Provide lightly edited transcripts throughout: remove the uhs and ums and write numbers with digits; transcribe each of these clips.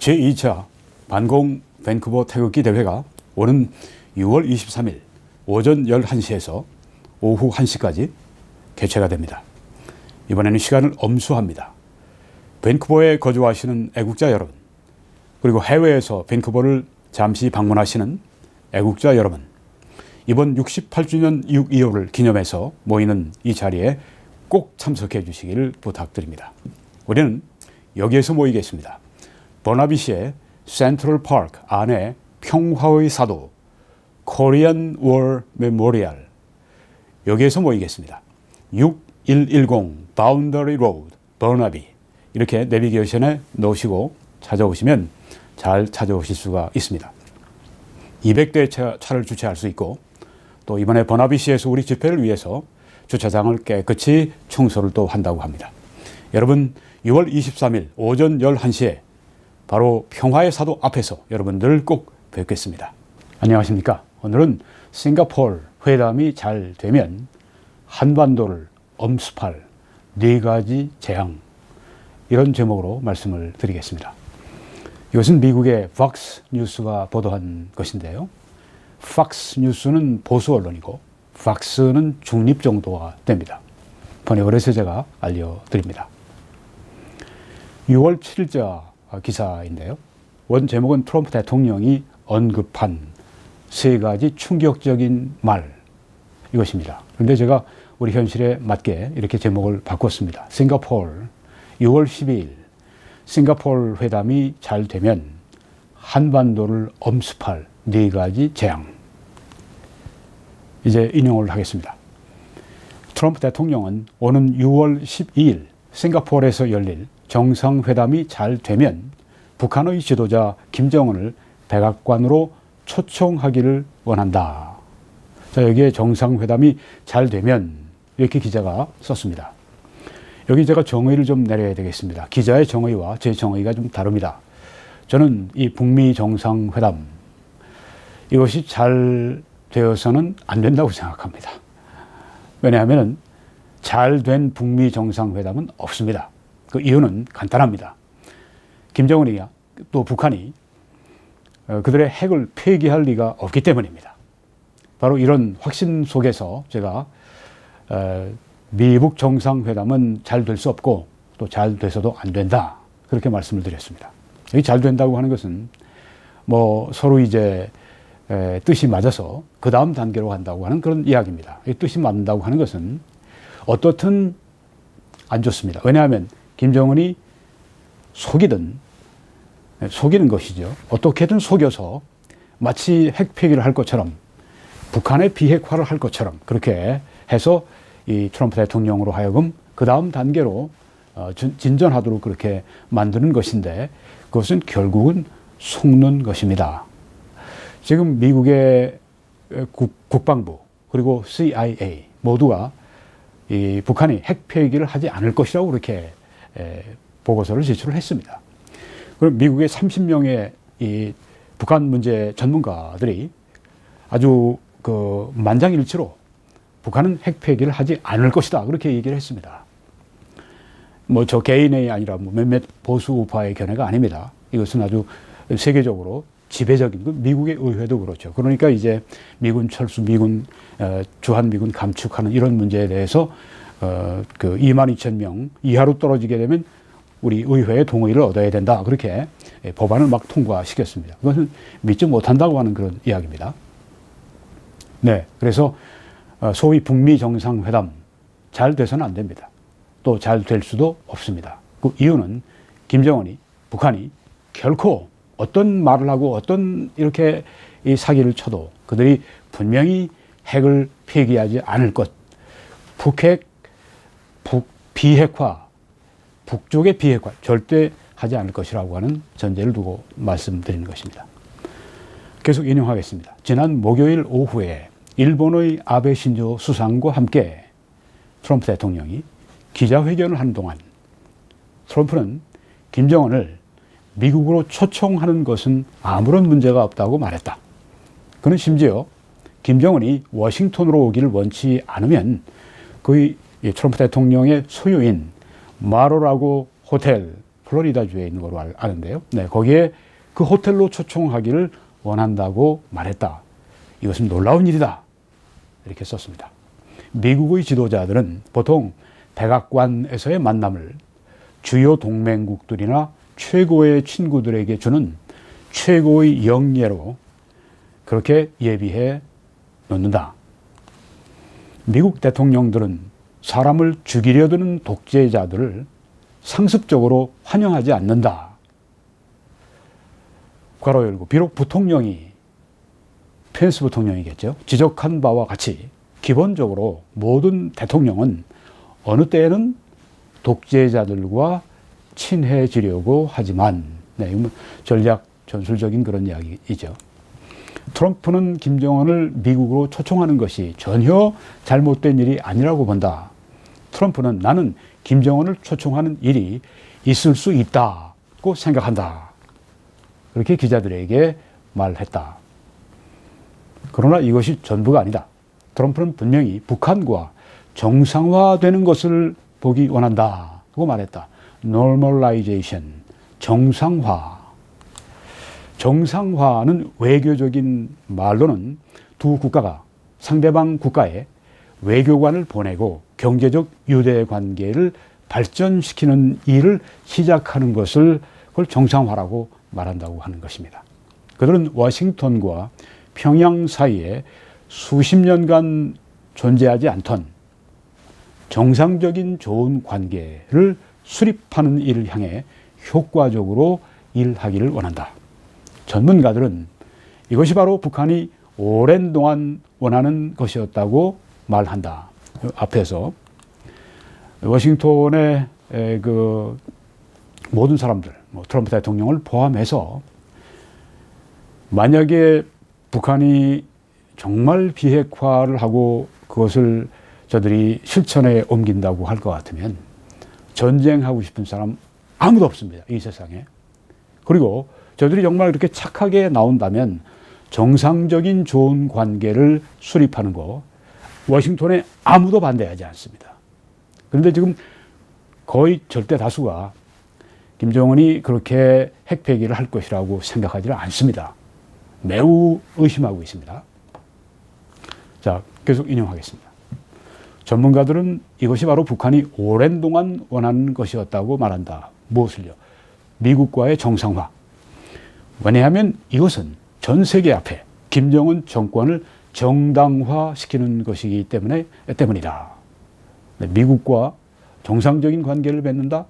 제2차 반공 밴쿠버 태극기 대회가 오는 6월 23일 오전 11시에서 오후 1시까지 개최가 됩니다. 이번에는 시간을 엄수합니다. 밴쿠버에 거주하시는 애국자 여러분, 그리고 해외에서 밴쿠버를 잠시 방문하시는 애국자 여러분, 이번 68주년 6.25를 기념해서 모이는 이 자리에 꼭 참석해 주시기를 부탁드립니다. 우리는 여기에서 모이겠습니다. 버나비시의 센트럴 파크 안에 평화의 사도 코리안 워 메모리얼, 여기에서 모이겠습니다. 6110 바운더리 로드 버나비, 이렇게 내비게이션에 넣으시고 찾아오시면 잘 찾아오실 수가 있습니다. 200대 차를 주차할 수 있고, 또 이번에 버나비시에서 우리 집회를 위해서 주차장을 깨끗이 청소를 또 한다고 합니다. 여러분, 6월 23일 오전 11시에 바로 평화의 사도 앞에서 여러분들 꼭 뵙겠습니다. 안녕하십니까? 오늘은 싱가포르 회담이 잘 되면 한반도를 엄습할 4가지 재앙, 이런 제목으로 말씀을 드리겠습니다. 이것은 미국의 팍스 뉴스가 보도한 것인데요. 팍스 뉴스는 보수 언론이고 팍스는 중립 정도가 됩니다. 번역을 해서 제가 알려드립니다. 6월 7일자 기사인데요. 원 제목은 트럼프 대통령이 언급한 3가지 충격적인 말, 이것입니다. 그런데 제가 우리 현실에 맞게 이렇게 제목을 바꿨습니다. 싱가포르 6월 12일 싱가포르 회담이 잘 되면 한반도를 엄습할 4가지 재앙. 이제 인용을 하겠습니다. 트럼프 대통령은 오는 6월 12일 싱가포르에서 열릴 정상회담이 잘 되면 북한의 지도자 김정은을 백악관으로 초청하기를 원한다. 자, 여기에 정상회담이 잘 되면, 이렇게 기자가 썼습니다. 여기 제가 정의를 좀 내려야 되겠습니다. 기자의 정의와 제 정의가 좀 다릅니다. 저는 이 북미 정상회담, 이것이 잘 되어서는 안 된다고 생각합니다. 왜냐하면 잘 된 북미 정상회담은 없습니다. 그 이유는 간단합니다. 김정은이 또 북한이 그들의 핵을 폐기할 리가 없기 때문입니다. 바로 이런 확신 속에서 제가 미북 정상회담은 잘 될 수 없고 또 잘 돼서도 안 된다, 그렇게 말씀을 드렸습니다. 여기 잘 된다고 하는 것은 뭐 서로 이제 뜻이 맞아서 그 다음 단계로 간다고 하는 그런 이야기입니다. 이 뜻이 맞는다고 하는 것은 어떻든 안 좋습니다. 왜냐하면 김정은이 속이는 것이죠. 어떻게든 속여서 마치 핵 폐기를 할 것처럼, 북한의 비핵화를 할 것처럼 그렇게 해서 이 트럼프 대통령으로 하여금 그 다음 단계로 진전하도록 그렇게 만드는 것인데, 그것은 결국은 속는 것입니다. 지금 미국의 국방부 그리고 CIA 모두가 이 북한이 핵 폐기를 하지 않을 것이라고 그렇게 보고서를 제출을 했습니다. 그럼 미국의 30명의 이 북한 문제 전문가들이 아주 그 만장일치로 북한은 핵 폐기를 하지 않을 것이다, 그렇게 얘기를 했습니다. 뭐 저 개인이 아니라 뭐 몇몇 보수 우파의 견해가 아닙니다. 이것은 아주 세계적으로 지배적인, 미국의 의회도 그렇죠. 그러니까 이제 미군 철수, 주한미군 감축하는 이런 문제에 대해서 그 22,000명 이하로 떨어지게 되면 우리 의회의 동의를 얻어야 된다, 그렇게 법안을 막 통과시켰습니다. 그것은 믿지 못한다고 하는 그런 이야기입니다. 네, 그래서 소위 북미 정상회담 잘 돼서는 안 됩니다. 또 잘 될 수도 없습니다. 그 이유는 김정은이, 북한이 결코 어떤 말을 하고 어떤 이렇게 이 사기를 쳐도 그들이 분명히 핵을 폐기하지 않을 것, 비핵화, 북쪽의 비핵화 절대 하지 않을 것이라고 하는 전제를 두고 말씀드리는 것입니다. 계속 인용하겠습니다. 지난 목요일 오후에 일본의 아베 신조 수상과 함께 트럼프 대통령이 기자회견을 하는 동안 트럼프는 김정은을 미국으로 초청하는 것은 아무런 문제가 없다고 말했다. 그는 심지어 김정은이 워싱턴으로 오기를 원치 않으면 그 트럼프 대통령의 소유인 마로라고 호텔 플로리다주에 있는 걸로 아는데요. 네, 거기에 그 호텔로 초청하기를 원한다고 말했다. 이것은 놀라운 일이다. 이렇게 썼습니다. 미국의 지도자들은 보통 백악관에서의 만남을 주요 동맹국들이나 최고의 친구들에게 주는 최고의 영예로 그렇게 예비해 놓는다. 미국 대통령들은 사람을 죽이려 드는 독재자들을 상습적으로 환영하지 않는다. 괄호 열고 비록 부통령이 펜스 부통령이겠죠. 지적한 바와 같이 기본적으로 모든 대통령은 어느 때에는 독재자들과 친해지려고 하지만 네, 이건 전략 전술적인 그런 이야기이죠. 트럼프는 김정은을 미국으로 초청하는 것이 전혀 잘못된 일이 아니라고 본다. 트럼프는 나는 김정은을 초청하는 일이 있을 수 있다고 생각한다. 그렇게 기자들에게 말했다. 그러나 이것이 전부가 아니다. 트럼프는 분명히 북한과 정상화되는 것을 보기 원한다고 말했다. normalization, 정상화. 정상화는 외교적인 말로는 두 국가가 상대방 국가에 외교관을 보내고 경제적 유대 관계를 발전시키는 일을 시작하는 것을 그걸 정상화라고 말한다고 하는 것입니다. 그들은 워싱턴과 평양 사이에 수십 년간 존재하지 않던 정상적인 좋은 관계를 수립하는 일을 향해 효과적으로 일하기를 원한다. 전문가들은 이것이 바로 북한이 오랜 동안 원하는 것이었다고 말한다. 앞에서 워싱턴의 그 모든 사람들, 트럼프 대통령을 포함해서 만약에 북한이 정말 비핵화를 하고 그것을 저들이 실천에 옮긴다고 할 것 같으면 전쟁하고 싶은 사람 아무도 없습니다. 이 세상에. 그리고 저들이 정말 그렇게 착하게 나온다면 정상적인 좋은 관계를 수립하는 거 워싱턴에 아무도 반대하지 않습니다. 그런데 지금 거의 절대 다수가 김정은이 그렇게 핵폐기를 할 것이라고 생각하지는 않습니다. 매우 의심하고 있습니다. 자, 계속 인용하겠습니다. 전문가들은 이것이 바로 북한이 오랜 동안 원하는 것이었다고 말한다. 무엇을요? 미국과의 정상화. 왜냐하면 이것은 전 세계 앞에 김정은 정권을 정당화시키는 것이기 때문이다. 미국과 정상적인 관계를 맺는다?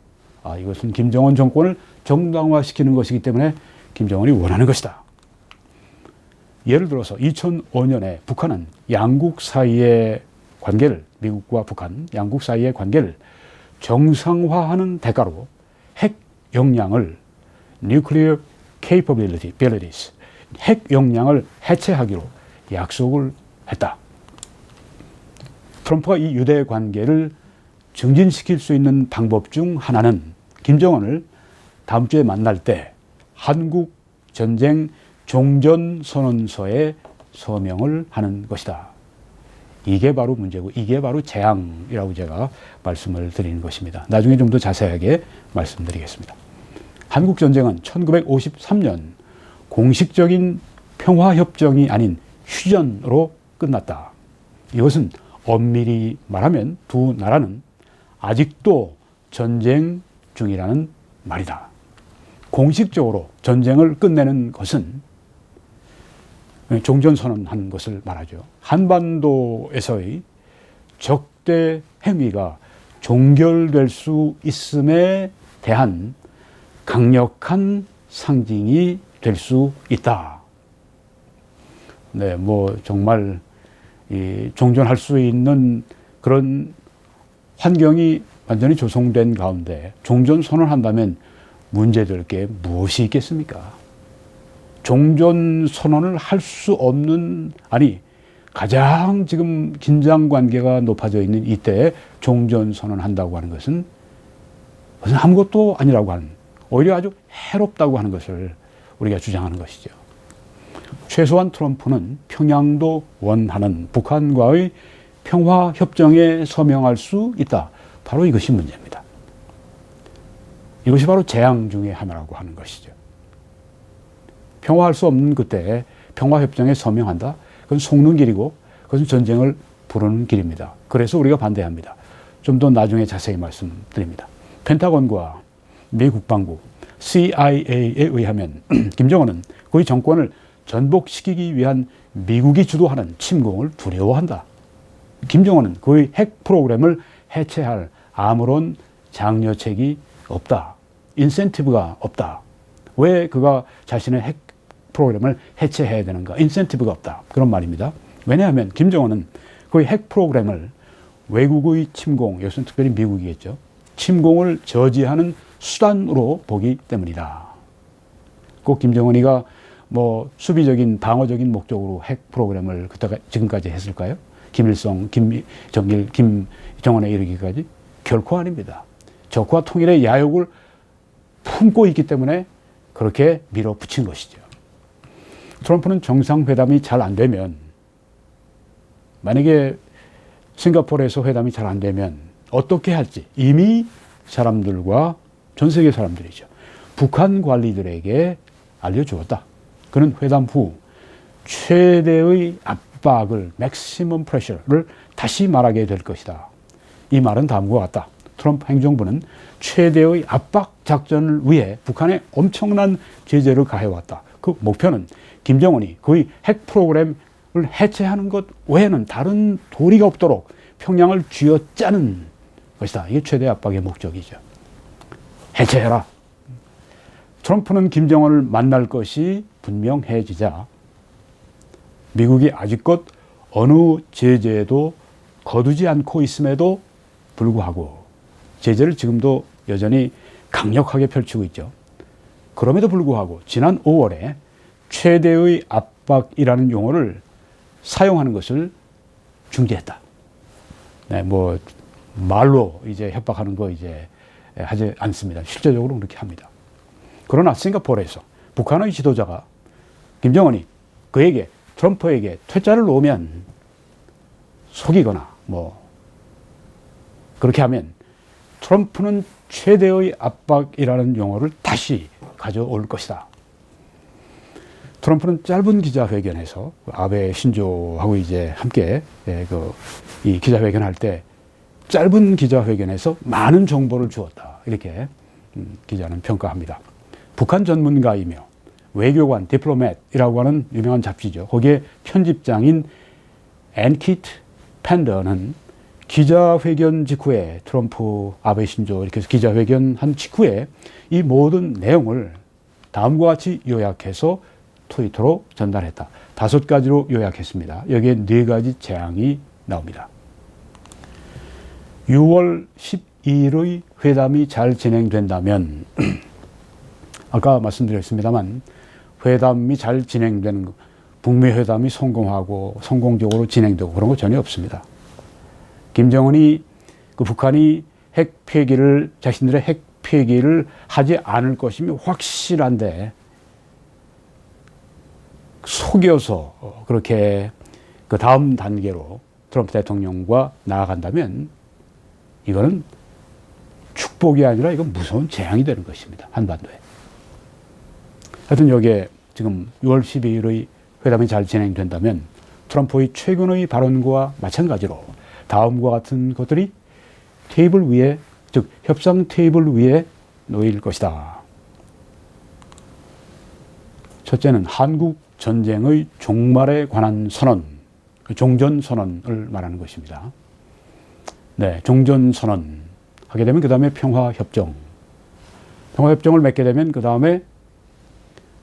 이것은 김정은 정권을 정당화시키는 것이기 때문에 김정은이 원하는 것이다. 예를 들어서 2005년에 북한은 양국 사이의 관계를, 미국과 북한 양국 사이의 관계를 정상화하는 대가로 핵 역량을 nuclear capabilities, 핵 역량을 해체하기로 약속을 했다. 트럼프가 이 유대 관계를 증진시킬 수 있는 방법 중 하나는 김정은을 다음 주에 만날 때 한국 전쟁 종전선언서에 서명을 하는 것이다. 이게 바로 문제고 이게 바로 재앙이라고 제가 말씀을 드리는 것입니다. 나중에 좀 더 자세하게 말씀드리겠습니다. 한국전쟁은 1953년 공식적인 평화협정이 아닌 휴전으로 끝났다. 이것은 엄밀히 말하면 두 나라는 아직도 전쟁 중이라는 말이다. 공식적으로 전쟁을 끝내는 것은 종전선언한 것을 말하죠. 한반도에서의 적대 행위가 종결될 수 있음에 대한 강력한 상징이 될 수 있다. 네, 정말 종전할 수 있는 그런 환경이 완전히 조성된 가운데 종전 선언한다면 문제될 게 무엇이 있겠습니까? 종전 선언을 할 수 없는, 가장 지금 긴장 관계가 높아져 있는 이때에 종전 선언한다고 하는 것은 아무것도 아니라고 하는, 오히려 아주 해롭다고 하는 것을 우리가 주장하는 것이죠. 최소한 트럼프는 평양도 원하는 북한과의 평화협정에 서명할 수 있다. 바로 이것이 문제입니다. 이것이 바로 재앙 중의 하나라고 하는 것이죠. 평화할 수 없는 그때 평화협정에 서명한다? 그건 속는 길이고 그것은 전쟁을 부르는 길입니다. 그래서 우리가 반대합니다. 좀 더 나중에 자세히 말씀드립니다. 펜타곤과 미 국방부 CIA에 의하면 김정은은 그의 정권을 전복시키기 위한 미국이 주도하는 침공을 두려워한다. 김정은은 그의 핵 프로그램을 해체할 아무런 장려책이 없다. 인센티브가 없다. 왜 그가 자신의 핵 프로그램을 해체해야 되는가? 인센티브가 없다. 그런 말입니다. 왜냐하면 김정은은 그의 핵 프로그램을 외국의 침공, 여기서는 특별히 미국이겠죠. 침공을 저지하는 수단으로 보기 때문이다. 꼭 김정은이가 뭐 수비적인 방어적인 목적으로 핵 프로그램을 그때가 지금까지 했을까요? 김일성, 김정일, 김정은에 이르기까지 결코 아닙니다. 적과 통일의 야욕을 품고 있기 때문에 그렇게 밀어붙인 것이죠. 트럼프는 정상회담이 잘 안 되면, 만약에 싱가포르에서 회담이 잘 안 되면 어떻게 할지 이미 사람들과 전 세계 사람들이죠. 북한 관리들에게 알려주었다. 그는 회담 후 최대의 압박을, 맥시멈 프레셔를 다시 말하게 될 것이다. 이 말은 다음과 같다. 트럼프 행정부는 최대의 압박 작전을 위해 북한에 엄청난 제재를 가해왔다. 그 목표는 김정은이 그의 핵 프로그램을 해체하는 것 외에는 다른 도리가 없도록 평양을 쥐어짜는 것이다. 이게 최대 압박의 목적이죠. 해체해라. 트럼프는 김정은을 만날 것이 분명해지자 미국이 아직껏 어느 제재도 거두지 않고 있음에도 불구하고 제재를 지금도 여전히 강력하게 펼치고 있죠. 그럼에도 불구하고 지난 5월에 최대의 압박이라는 용어를 사용하는 것을 중지했다. 네, 뭐 말로 이제 협박하는 거 이제 하지 않습니다. 실제적으로 그렇게 합니다. 그러나 싱가포르에서 북한의 지도자가 김정은이 그에게 트럼프에게 퇴짜를 놓으면 속이거나 뭐 그렇게 하면 트럼프는 최대의 압박이라는 용어를 다시 가져올 것이다. 트럼프는 짧은 기자회견에서 아베 신조하고 이제 함께 이 기자회견할 때 짧은 기자회견에서 많은 정보를 주었다. 이렇게 기자는 평가합니다. 북한 전문가이며 외교관, 디플로맷이라고 하는 유명한 잡지죠. 거기에 편집장인 앤키트 팬더는 기자회견 직후에 트럼프, 아베 신조 이렇게 해서 기자회견한 직후에 이 모든 내용을 다음과 같이 요약해서 트위터로 전달했다. 5가지로 요약했습니다. 여기에 4가지 재앙이 나옵니다. 6월 12일의 회담이 잘 진행된다면 아까 말씀드렸습니다만 회담이 잘 진행되는 거, 북미 회담이 성공하고 성공적으로 진행되고 그런 거 전혀 없습니다. 김정은이 북한이 핵 폐기를 자신들의 핵 폐기를 하지 않을 것이면 확실한데 속여서 그렇게 그 다음 단계로 트럼프 대통령과 나아간다면 이거는 축복이 아니라 이건 무서운 재앙이 되는 것입니다. 한반도에. 하여튼 여기에 지금 6월 12일의 회담이 잘 진행된다면 트럼프의 최근의 발언과 마찬가지로 다음과 같은 것들이 테이블 위에, 즉 협상 테이블 위에 놓일 것이다. 첫째는 한국 전쟁의 종말에 관한 선언, 종전선언을 말하는 것입니다. 네, 종전선언 하게 되면 그 다음에 평화협정. 평화협정을 맺게 되면 그 다음에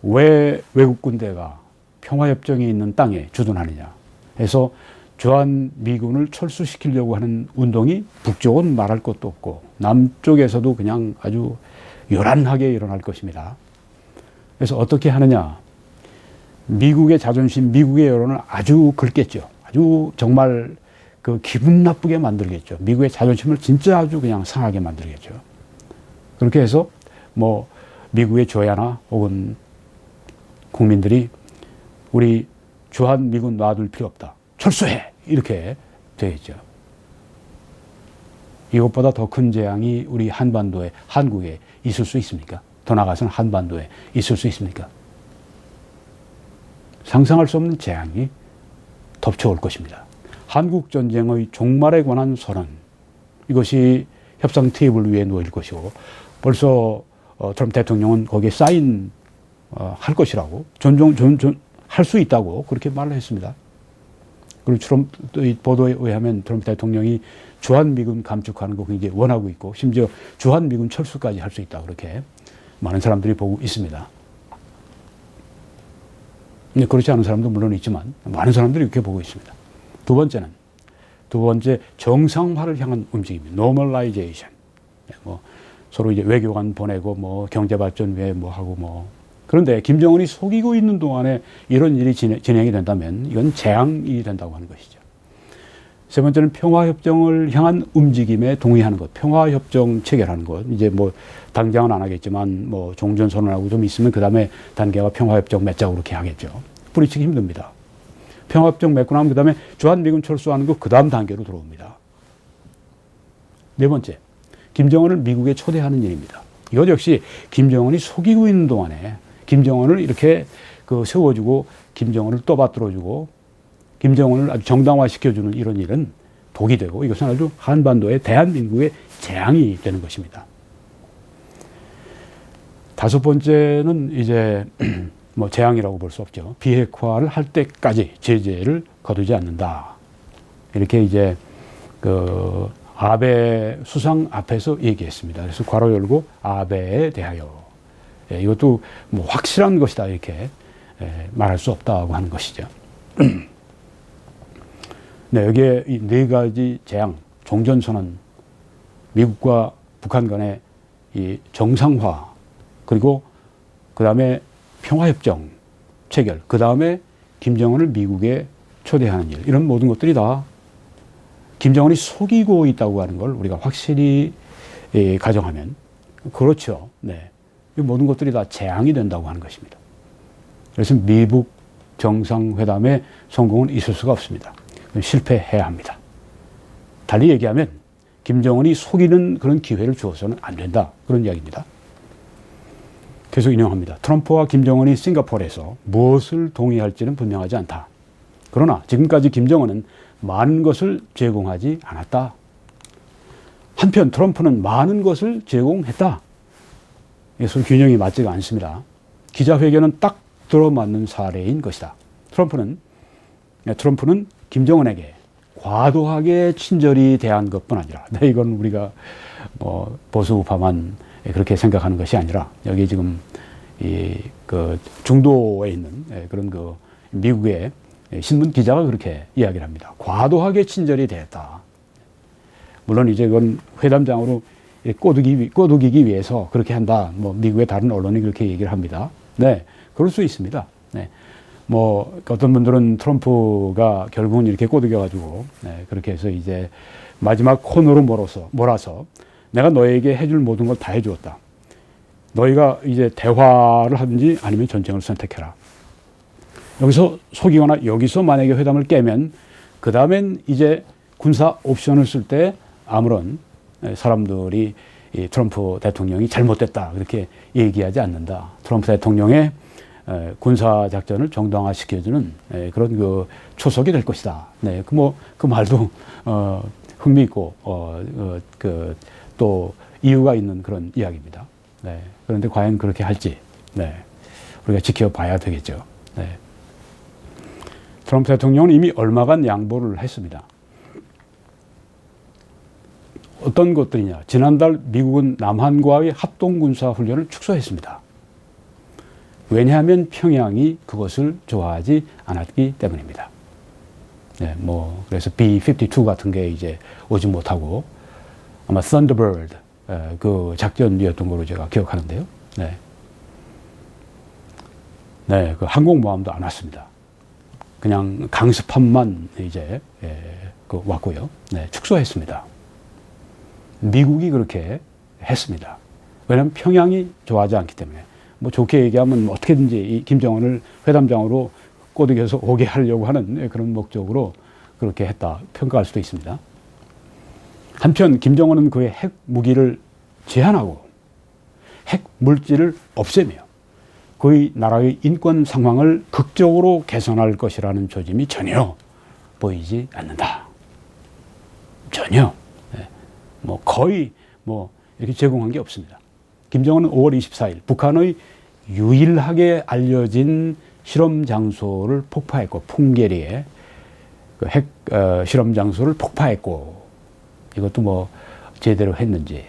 왜 외국 군대가 평화협정이 있는 땅에 주둔하느냐 해서 주한미군을 철수시키려고 하는 운동이 북쪽은 말할 것도 없고 남쪽에서도 그냥 아주 요란하게 일어날 것입니다. 그래서 어떻게 하느냐. 미국의 자존심, 미국의 여론을 아주 긁겠죠. 아주 정말 그 기분 나쁘게 만들겠죠. 미국의 자존심을 진짜 아주 그냥 상하게 만들겠죠. 그렇게 해서 뭐 미국의 조야나 혹은 국민들이 우리 주한미군 놔둘 필요 없다. 철수해! 이렇게 되겠죠. 이것보다 더 큰 재앙이 우리 한반도에, 한국에 있을 수 있습니까? 더 나아가서는 한반도에 있을 수 있습니까? 상상할 수 없는 재앙이 덮쳐올 것입니다. 한국전쟁의 종말에 관한 선언, 이것이 협상 테이블 위에 놓일 것이고, 벌써 트럼프 대통령은 거기에 사인 할 것이라고, 할 수 있다고 그렇게 말을 했습니다. 그리고 트럼프 보도에 의하면 트럼프 대통령이 주한미군 감축하는 거 굉장히 원하고 있고, 심지어 주한미군 철수까지 할 수 있다, 그렇게 많은 사람들이 보고 있습니다. 근데 그렇지 않은 사람도 물론 있지만 많은 사람들이 이렇게 보고 있습니다. 두 번째 정상화를 향한 움직임이 normalization. 뭐 서로 이제 외교관 보내고 뭐 경제발전 위해 뭐 하고 뭐. 그런데 김정은이 속이고 있는 동안에 이런 일이 진행이 된다면 이건 재앙이 된다고 하는 것이죠. 세 번째는 평화협정을 향한 움직임에 동의하는 것. 평화협정 체결하는 것. 이제 뭐 당장은 안 하겠지만 뭐 종전선언하고 좀 있으면 그 다음에 단계가 평화협정 맺자고 그렇게 하겠죠. 뿌리치기 힘듭니다. 평화협정 맺고 나면 그 다음에 주한미군 철수하는 거 그 다음 단계로 들어옵니다. 네 번째, 김정은을 미국에 초대하는 일입니다. 이것 역시 김정은이 속이고 있는 동안에 김정은을 이렇게 세워주고 김정은을 떠받들어주고 김정은을 아주 정당화시켜주는 이런 일은 독이 되고 이것은 아주 한반도의 대한민국의 재앙이 되는 것입니다. 다섯 번째는 이제 뭐 재앙이라고 볼 수 없죠. 비핵화를 할 때까지 제재를 거두지 않는다. 이렇게 이제 아베 수상 앞에서 얘기했습니다. 그래서 괄호 열고 아베에 대하여. 예, 이것도 뭐 확실한 것이다 이렇게 말할 수 없다고 하는 것이죠. 네, 여기에 이 네 가지 재앙, 종전선언, 미국과 북한 간의 이 정상화, 그리고 그 다음에 평화협정 체결, 그 다음에 김정은을 미국에 초대하는 일, 이런 모든 것들이 다 김정은이 속이고 있다고 하는 걸 우리가 확실히 가정하면 그렇죠. 네, 이 모든 것들이 다 재앙이 된다고 하는 것입니다. 그래서 미북 정상회담의 성공은 있을 수가 없습니다. 실패해야 합니다. 달리 얘기하면 김정은이 속이는 그런 기회를 주어서는 안 된다. 그런 이야기입니다. 계속 인용합니다. 트럼프와 김정은이 싱가포르에서 무엇을 동의할지는 분명하지 않다. 그러나 지금까지 김정은은 많은 것을 제공하지 않았다. 한편 트럼프는 많은 것을 제공했다. 이것은 균형이 맞지가 않습니다. 기자회견은 딱 들어맞는 사례인 것이다. 트럼프는 김정은에게 과도하게 친절히 대한 것뿐 아니라, 이건 우리가 뭐 보수우파만 그렇게 생각하는 것이 아니라, 여기 지금 중도에 있는 그런 미국의 신문 기자가 그렇게 이야기를 합니다. 과도하게 친절히 대했다. 물론 이제 그건 회담장으로 꼬드기기 위해서 그렇게 한다. 뭐 미국의 다른 언론이 그렇게 얘기를 합니다. 네, 그럴 수 있습니다. 네. 뭐 어떤 분들은 트럼프가 결국은 이렇게 꼬드겨가지고 그렇게 해서 이제 마지막 코너로 몰아서 내가 너에게 해줄 모든 걸 다 해주었다. 너희가 이제 대화를 하든지 아니면 전쟁을 선택해라. 여기서 속이거나 여기서 만약에 회담을 깨면 그 다음엔 이제 군사 옵션을 쓸 때 아무런 사람들이 이 트럼프 대통령이 잘못됐다 그렇게 얘기하지 않는다. 트럼프 대통령의 군사 작전을 정당화시켜주는 그런 초석이 될 것이다. 네, 그 말도 흥미있고 또 이유가 있는 그런 이야기입니다. 네, 그런데 과연 그렇게 할지 우리가 지켜봐야 되겠죠. 네. 트럼프 대통령은 이미 얼마간 양보를 했습니다. 어떤 것들이냐. 지난달 미국은 남한과의 합동군사훈련을 축소했습니다. 왜냐하면 평양이 그것을 좋아하지 않았기 때문입니다. 네, 그래서 B-52 같은 게 이제 오지 못하고 아마 Thunderbird 그 작전이었던 걸로 제가 기억하는데요. 네, 그 항공모함도 안 왔습니다. 그냥 강습함만 이제 왔고요. 네, 축소했습니다. 미국이 그렇게 했습니다. 왜냐하면 평양이 좋아하지 않기 때문에. 뭐 좋게 얘기하면 어떻게든지 이 김정은을 회담장으로 꼬드겨서 오게 하려고 하는 그런 목적으로 그렇게 했다 평가할 수도 있습니다. 한편 김정은은 그의 핵 무기를 제한하고 핵 물질을 없애며 그의 나라의 인권 상황을 극적으로 개선할 것이라는 조짐이 전혀 보이지 않는다. 전혀. 뭐 거의 뭐 이렇게 제공한 게 없습니다. 김정은은 5월 24일 북한의 유일하게 알려진 실험 장소를 폭파했고, 풍계리에 그 핵 실험 장소를 폭파했고, 이것도 뭐 제대로 했는지,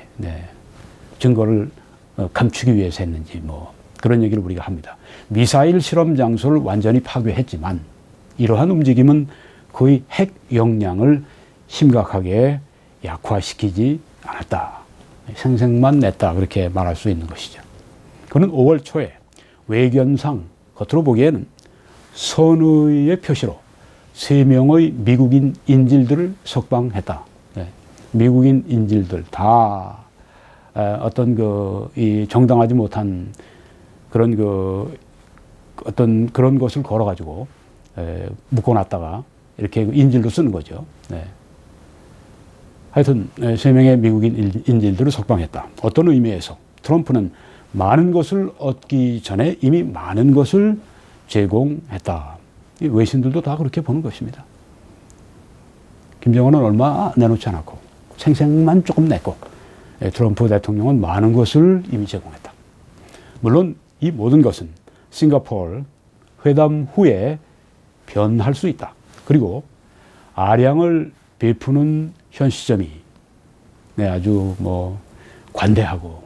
증거를 감추기 위해서 했는지 뭐 그런 얘기를 우리가 합니다. 미사일 실험 장소를 완전히 파괴했지만 이러한 움직임은 거의 핵 역량을 심각하게 약화시키지 않았다. 생색만 냈다. 그렇게 말할 수 있는 것이죠. 그는 5월 초에 외견상 겉으로 보기에는 선의의 표시로 3명의 미국인 인질들을 석방했다. 미국인 인질들 다 어떤 이 정당하지 못한 그런 어떤 그런 것을 걸어가지고 묶어놨다가 이렇게 인질로 쓰는 거죠. 하여튼 3명의 미국인 인질들을 석방했다. 어떤 의미에서 트럼프는 많은 것을 얻기 전에 이미 많은 것을 제공했다. 외신들도 다 그렇게 보는 것입니다. 김정은은 얼마 내놓지 않았고 생색만 조금 냈고 트럼프 대통령은 많은 것을 이미 제공했다. 물론 이 모든 것은 싱가포르 회담 후에 변할 수 있다. 그리고 아량을 베푸는 현 시점이 아주 뭐 관대하고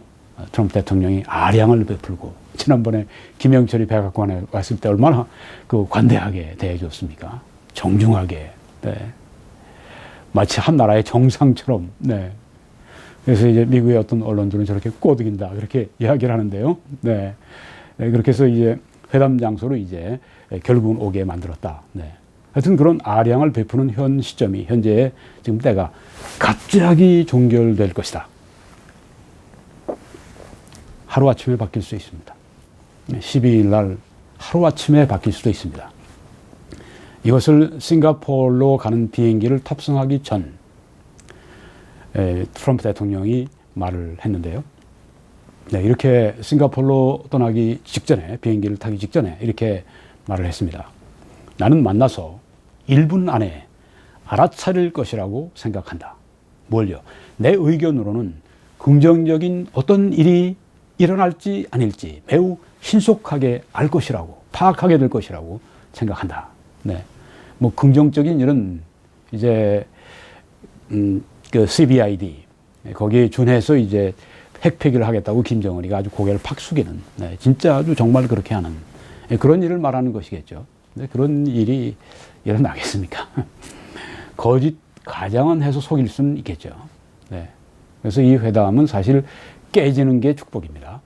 트럼프 대통령이 아량을 베풀고 지난번에 김영철이 백악관에 왔을 때 얼마나 그 관대하게 대해줬습니까? 정중하게. 마치 한 나라의 정상처럼. 그래서 이제 미국의 어떤 언론들은 저렇게 꼬드긴다. 그렇게 이야기를 하는데요. 그렇게 해서 이제 회담 장소로 이제 결국은 오게 만들었다. 하여튼 그런 아량을 베푸는 현 시점이 현재 지금 때가 갑자기 종결될 것이다. 하루아침에 바뀔 수 있습니다. 12일 날 하루아침에 바뀔 수도 있습니다. 이것을 싱가포르로 가는 비행기를 탑승하기 전 트럼프 대통령이 말을 했는데요. 이렇게 싱가포르로 떠나기 직전에, 비행기를 타기 직전에 이렇게 말을 했습니다. 나는 만나서 1분 안에 알아차릴 것이라고 생각한다. 뭘요? 내 의견으로는 긍정적인 어떤 일이 일어날지 아닐지 매우 신속하게 알 것이라고, 파악하게 될 것이라고 생각한다. 뭐 긍정적인 일은 이제 그 CBID 거기에 준해서 이제 핵폐기를 하겠다고 김정은이가 아주 고개를 팍 숙이는, 진짜 아주 정말 그렇게 하는 그런 일을 말하는 것이겠죠. 그런 일이 일어나겠습니까? 거짓 가장은 해서 속일 수는 있겠죠. 그래서 이 회담은 사실 깨지는 게 축복입니다.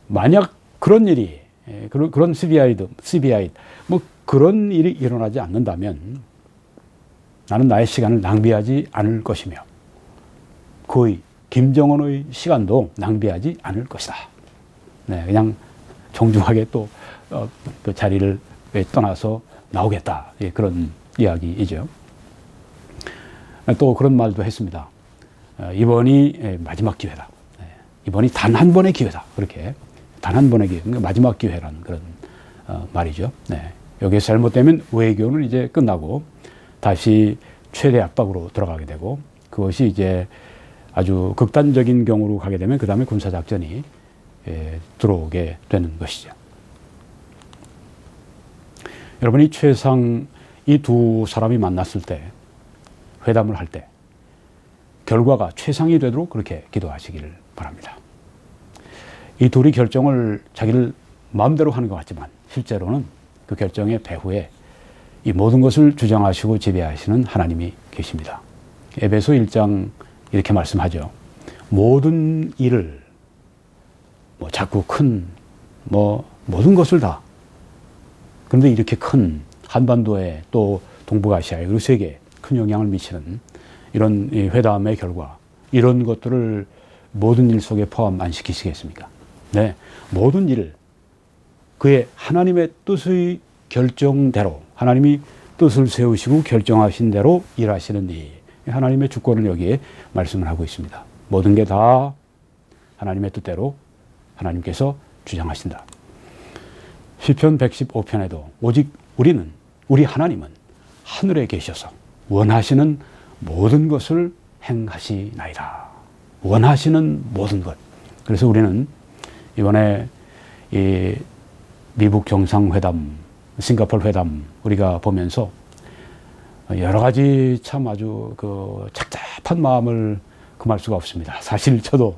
만약 그런 일이, 그런 CBI 뭐 그런 일이 일어나지 않는다면 나는 나의 시간을 낭비하지 않을 것이며 거의 김정은의 시간도 낭비하지 않을 것이다. 그냥 정중하게 또 그 자리를 떠나서 나오겠다. 그런 이야기이죠. 또 그런 말도 했습니다. 이번이 마지막 기회다. 이번이 단 한 번의 기회다. 그렇게 단 한 번의 기회, 마지막 기회라는 그런 말이죠. 여기서 잘못되면 외교는 이제 끝나고 다시 최대 압박으로 들어가게 되고, 그것이 이제 아주 극단적인 경우로 가게 되면 그 다음에 군사작전이 들어오게 되는 것이죠. 여러분이 최상 이 두 사람이 만났을 때, 회담을 할 때 결과가 최상이 되도록 그렇게 기도하시기를 바랍니다. 이 둘이 결정을 자기를 마음대로 하는 것 같지만 실제로는 그 결정의 배후에 이 모든 것을 주장하시고 지배하시는 하나님이 계십니다. 에베소 1장 이렇게 말씀하죠. 모든 일을 뭐 작고 큰 뭐 모든 것을 다, 그런데 이렇게 큰 한반도에 또 동북아시아에 그리고 세계에 큰 영향을 미치는 이런 회담의 결과, 이런 것들을 모든 일 속에 포함 안 시키시겠습니까? 모든 일을 그의 하나님의 뜻의 결정대로, 하나님이 뜻을 세우시고 결정하신 대로 일하시는 일, 하나님의 주권을 여기에 말씀을 하고 있습니다. 모든 게 다 하나님의 뜻대로 하나님께서 주장하신다. 시편 115편에도 오직 우리 하나님은 하늘에 계셔서 원하시는 모든 것을 행하시나이다. 원하시는 모든 것. 그래서 우리는 이번에 이 미국 정상회담, 싱가포르 회담 우리가 보면서 여러 가지 참 아주 그 착잡한 마음을 금할 수가 없습니다. 사실 저도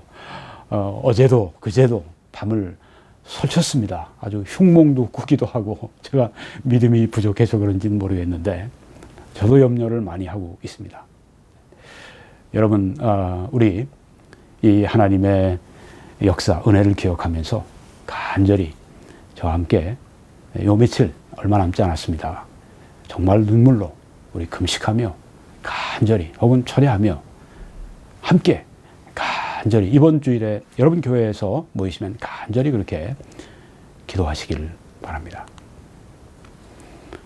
어제도 그제도 밤을 설쳤습니다. 아주 흉몽도 꾸기도 하고 제가 믿음이 부족해서 그런지는 모르겠는데 저도 염려를 많이 하고 있습니다. 여러분, 우리 이 하나님의 역사, 은혜를 기억하면서 간절히 저와 함께 요 며칠 얼마 남지 않았습니다. 정말 눈물로 우리 금식하며 간절히 혹은 철회하며 함께 간절히 이번 주일에 여러분 교회에서 모이시면 간절히 그렇게 기도하시길 바랍니다.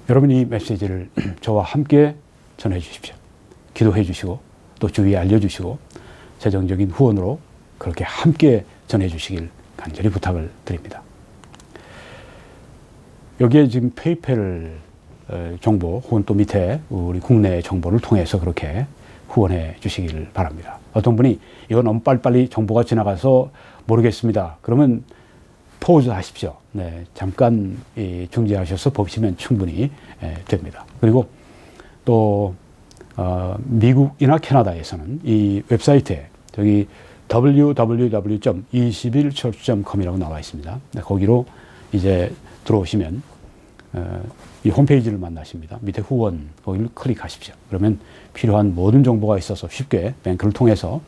여러분 이 메시지를 저와 함께 전해 주십시오. 기도해 주시고 또 주위에 알려주시고 재정적인 후원으로 그렇게 함께 전해 주시길 간절히 부탁을 드립니다. 여기에 지금 페이팔 정보 혹은 또 밑에 우리 국내 정보를 통해서 그렇게 후원해 주시길 바랍니다. 어떤 분이 이거 너무 빨리빨리 정보가 지나가서 모르겠습니다. 그러면 포즈 하십시오. 네, 잠깐 중지하셔서 보시면 충분히 됩니다. 그리고 또 미국이나 캐나다에서는 이 웹사이트에 저기 www.21church.com이라고 나와 있습니다. 네, 거기로 이제 들어오시면 이 홈페이지를 만나십니다. 밑에 후원 거기를 클릭하십시오. 그러면 필요한 모든 정보가 있어서 쉽게 뱅크를 통해서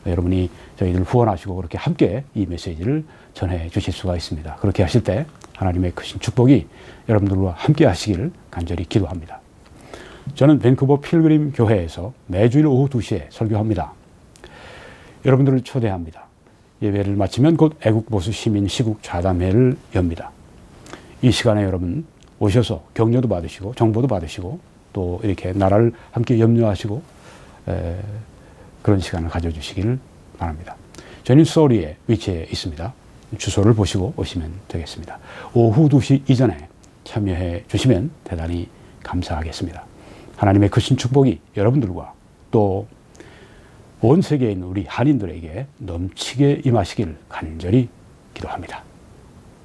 여러분이 저희들 후원하시고 그렇게 함께 이 메시지를 전해 주실 수가 있습니다. 그렇게 하실 때 하나님의 크신 축복이 여러분들과 함께 하시기를 간절히 기도합니다. 저는 밴쿠버 필그림 교회에서 매주일 오후 2시에 설교합니다. 여러분들을 초대합니다. 예배를 마치면 곧 애국보수 시민 시국 좌담회를 엽니다. 이 시간에 여러분 오셔서 격려도 받으시고 정보도 받으시고 또 이렇게 나라를 함께 염려하시고 그런 시간을 가져주시기를 바랍니다. 저는 소리에 위치해 있습니다. 주소를 보시고 오시면 되겠습니다. 오후 2시 이전에 참여해 주시면 대단히 감사하겠습니다. 하나님의 크신 축복이 여러분들과 또 온 세계에 있는 우리 한인들에게 넘치게 임하시길 간절히 기도합니다.